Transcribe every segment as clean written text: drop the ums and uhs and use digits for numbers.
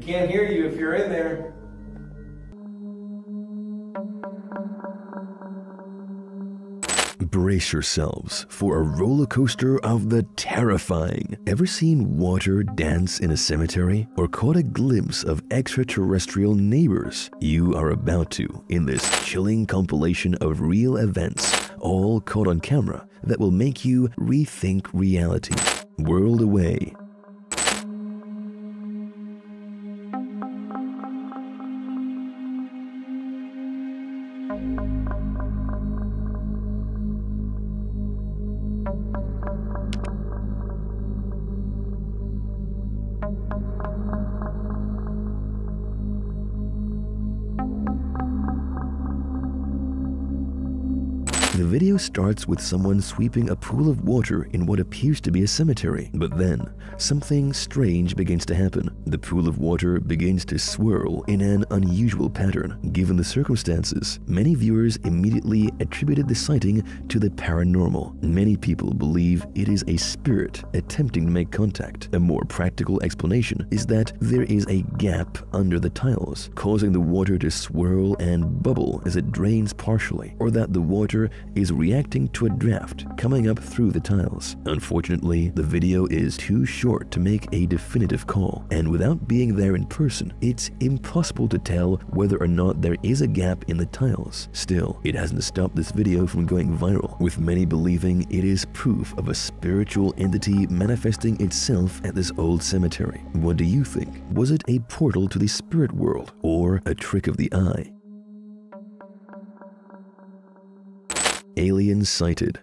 can't hear you if you're in there. Brace yourselves for a roller coaster of the terrifying. Ever seen water dance in a cemetery or caught a glimpse of extraterrestrial neighbors? You are about to in this chilling compilation of real events, all caught on camera, that will make you rethink reality. World away. The video starts with someone sweeping a pool of water in what appears to be a cemetery, but then something strange begins to happen. The pool of water begins to swirl in an unusual pattern. Given the circumstances, many viewers immediately attributed the sighting to the paranormal. Many people believe it is a spirit attempting to make contact. A more practical explanation is that there is a gap under the tiles, causing the water to swirl and bubble as it drains partially, or that the water is reacting to a draft coming up through the tiles. Unfortunately, the video is too short to make a definitive call, and without being there in person, it's impossible to tell whether or not there is a gap in the tiles. Still, it hasn't stopped this video from going viral, with many believing it is proof of a spiritual entity manifesting itself at this old cemetery. What do you think? Was it a portal to the spirit world, or a trick of the eye? Aliens sighted.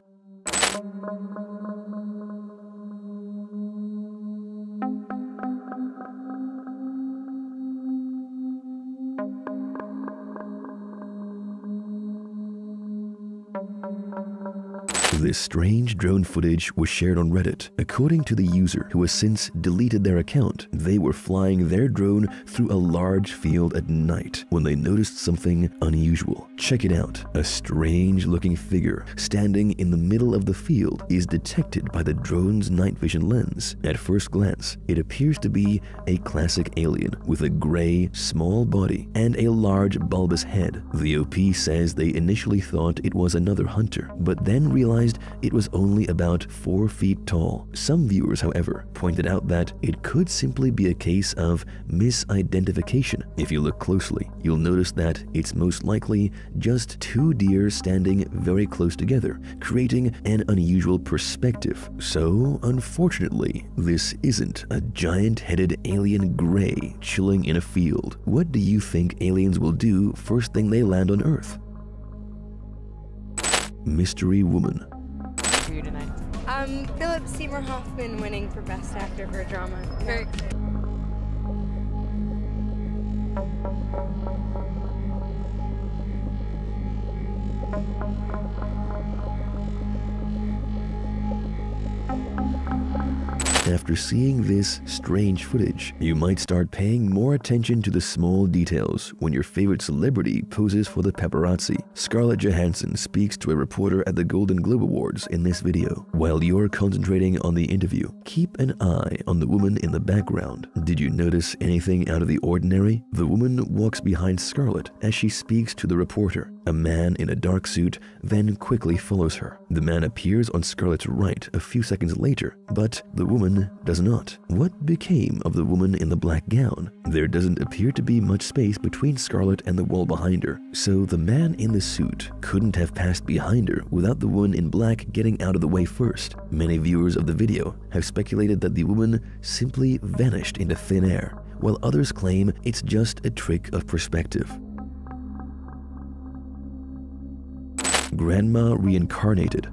This strange drone footage was shared on Reddit. According to the user, who has since deleted their account, they were flying their drone through a large field at night when they noticed something unusual. Check it out. A strange-looking figure standing in the middle of the field is detected by the drone's night vision lens. At first glance, it appears to be a classic alien with a gray, small body and a large bulbous head. The OP says they initially thought it was another hunter, but then realized it was only about 4 feet tall. Some viewers, however, pointed out that it could simply be a case of misidentification. If you look closely, you'll notice that it's most likely just 2 deer standing very close together, creating an unusual perspective. So, unfortunately, this isn't a giant-headed alien gray chilling in a field. What do you think aliens will do first thing they land on Earth? Mystery Woman. For you tonight? Philip Seymour Hoffman winning for Best Actor for a Drama. Very After seeing this strange footage, you might start paying more attention to the small details when your favorite celebrity poses for the paparazzi. Scarlett Johansson speaks to a reporter at the Golden Globe Awards in this video. While you're concentrating on the interview, keep an eye on the woman in the background. Did you notice anything out of the ordinary? The woman walks behind Scarlett as she speaks to the reporter. A man in a dark suit then quickly follows her. The man appears on Scarlett's right a few seconds later, but the woman does not. What became of the woman in the black gown? There doesn't appear to be much space between Scarlett and the wall behind her, so the man in the suit couldn't have passed behind her without the woman in black getting out of the way first. Many viewers of the video have speculated that the woman simply vanished into thin air, while others claim it's just a trick of perspective. Grandma reincarnated.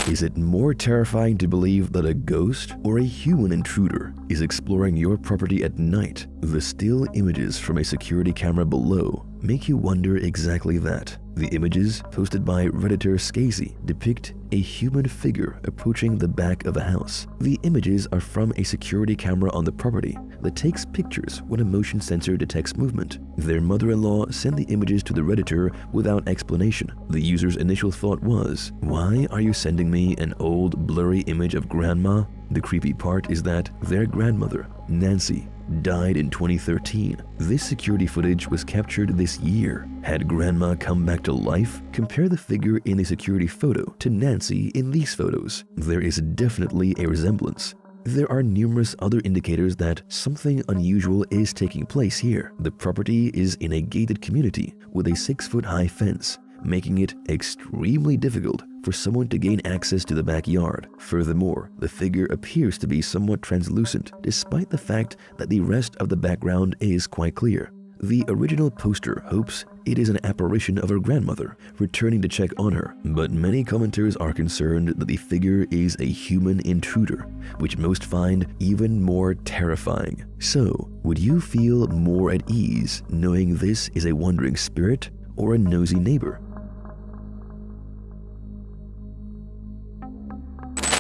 Is it more terrifying to believe that a ghost or a human intruder is exploring your property at night? The still images from a security camera below make you wonder exactly that. The images, posted by Redditor Skazy, depict a human figure approaching the back of a house. The images are from a security camera on the property that takes pictures when a motion sensor detects movement. Their mother-in-law sent the images to the Redditor without explanation. The user's initial thought was, "Why are you sending me an old, blurry image of grandma?" The creepy part is that their grandmother, Nancy, died in 2013. This security footage was captured this year. Had grandma come back to life? Compare the figure in the security photo to Nancy in these photos. There is definitely a resemblance. There are numerous other indicators that something unusual is taking place here. The property is in a gated community with a 6-foot-high fence, making it extremely difficult for someone to gain access to the backyard. Furthermore, the figure appears to be somewhat translucent, despite the fact that the rest of the background is quite clear. The original poster hopes it is an apparition of her grandmother returning to check on her, but many commenters are concerned that the figure is a human intruder, which most find even more terrifying. So, would you feel more at ease knowing this is a wandering spirit or a nosy neighbor?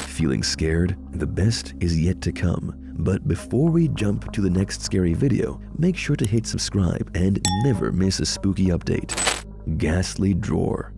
Feeling scared? The best is yet to come. But before we jump to the next scary video, make sure to hit subscribe and never miss a spooky update. Ghastly drawer.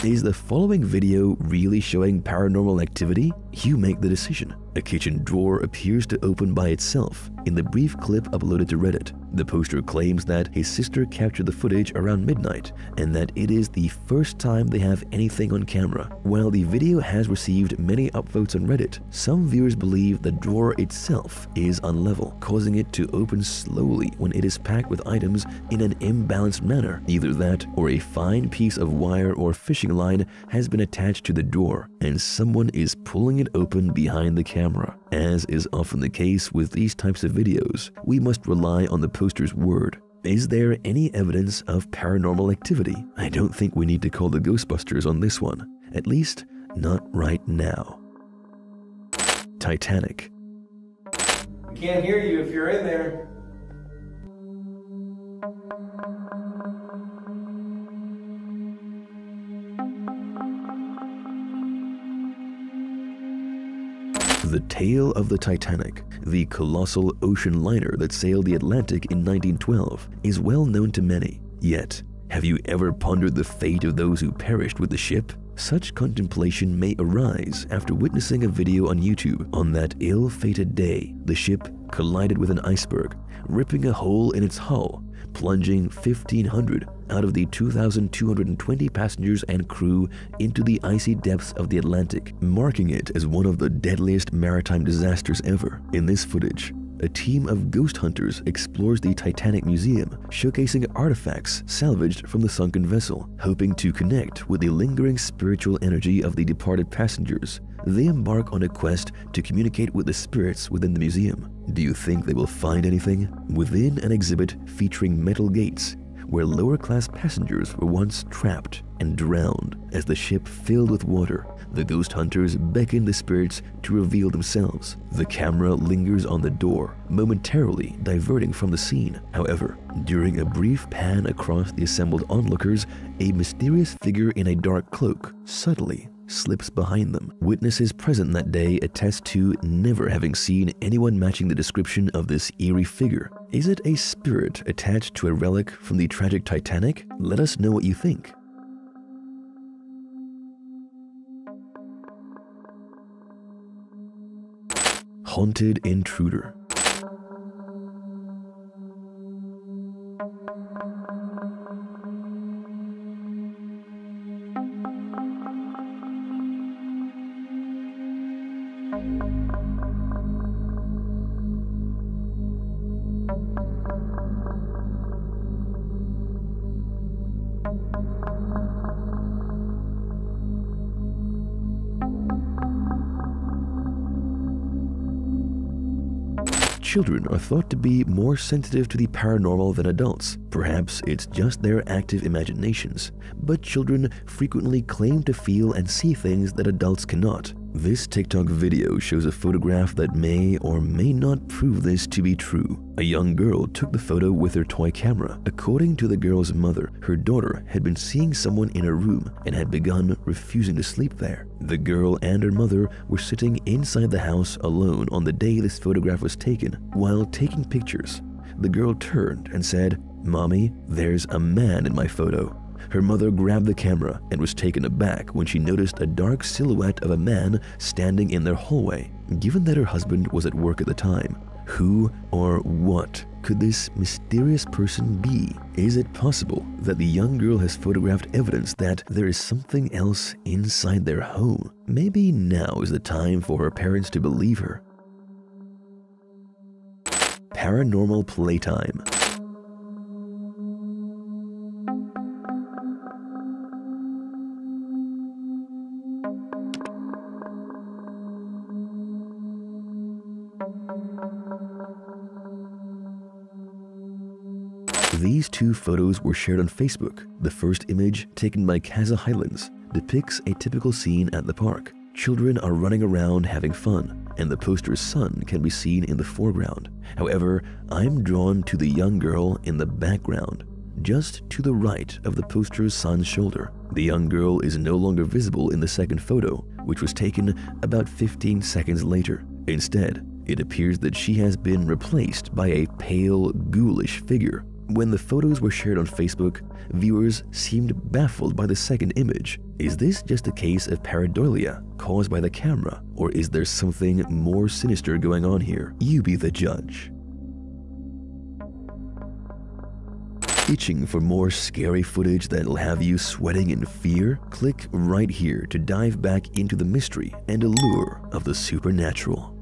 Is the following video really showing paranormal activity? You make the decision. A kitchen drawer appears to open by itself in the brief clip uploaded to Reddit. The poster claims that his sister captured the footage around midnight and that it is the first time they have anything on camera. While the video has received many upvotes on Reddit, some viewers believe the drawer itself is unlevel, causing it to open slowly when it is packed with items in an imbalanced manner. Either that or a fine piece of wire or fishing line has been attached to the drawer and someone is pulling it open behind the camera. As is often the case with these types of videos, we must rely on the poster's word. Is there any evidence of paranormal activity? I don't think we need to call the Ghostbusters on this one, at least not right now. Titanic. We can't hear you if you're in there. The tale of the Titanic, the colossal ocean liner that sailed the Atlantic in 1912, is well known to many. Yet, have you ever pondered the fate of those who perished with the ship? Such contemplation may arise after witnessing a video on YouTube. On that ill-fated day, the ship collided with an iceberg, ripping a hole in its hull, plunging 1,500 out of the 2,220 passengers and crew into the icy depths of the Atlantic, marking it as one of the deadliest maritime disasters ever. In this footage, a team of ghost hunters explores the Titanic Museum, showcasing artifacts salvaged from the sunken vessel. Hoping to connect with the lingering spiritual energy of the departed passengers, they embark on a quest to communicate with the spirits within the museum. Do you think they will find anything? Within an exhibit featuring metal gates, where lower-class passengers were once trapped and drowned as the ship filled with water, the ghost hunters beckon the spirits to reveal themselves. The camera lingers on the door, momentarily diverting from the scene. However, during a brief pan across the assembled onlookers, a mysterious figure in a dark cloak subtly slips behind them. Witnesses present that day attest to never having seen anyone matching the description of this eerie figure. Is it a spirit attached to a relic from the tragic Titanic? Let us know what you think. Haunted intruder. Children are thought to be more sensitive to the paranormal than adults. Perhaps it's just their active imaginations, but children frequently claim to feel and see things that adults cannot. This TikTok video shows a photograph that may or may not prove this to be true. A young girl took the photo with her toy camera. According to the girl's mother, her daughter had been seeing someone in her room and had begun refusing to sleep there. The girl and her mother were sitting inside the house alone on the day this photograph was taken. While taking pictures, the girl turned and said, "Mommy, there's a man in my photo." Her mother grabbed the camera and was taken aback when she noticed a dark silhouette of a man standing in their hallway. Given that her husband was at work at the time, who or what could this mysterious person be? Is it possible that the young girl has photographed evidence that there is something else inside their home? Maybe now is the time for her parents to believe her. Paranormal playtime. These two photos were shared on Facebook. The first image, taken by Casa Highlands, depicts a typical scene at the park. Children are running around having fun, and the poster's sun can be seen in the foreground. However, I'm drawn to the young girl in the background, just to the right of the poster's son's shoulder. The young girl is no longer visible in the second photo, which was taken about 15 seconds later. Instead, it appears that she has been replaced by a pale, ghoulish figure. When the photos were shared on Facebook, viewers seemed baffled by the second image. Is this just a case of pareidolia caused by the camera, or is there something more sinister going on here? You be the judge. Itching for more scary footage that'll have you sweating in fear? Click right here to dive back into the mystery and allure of the supernatural.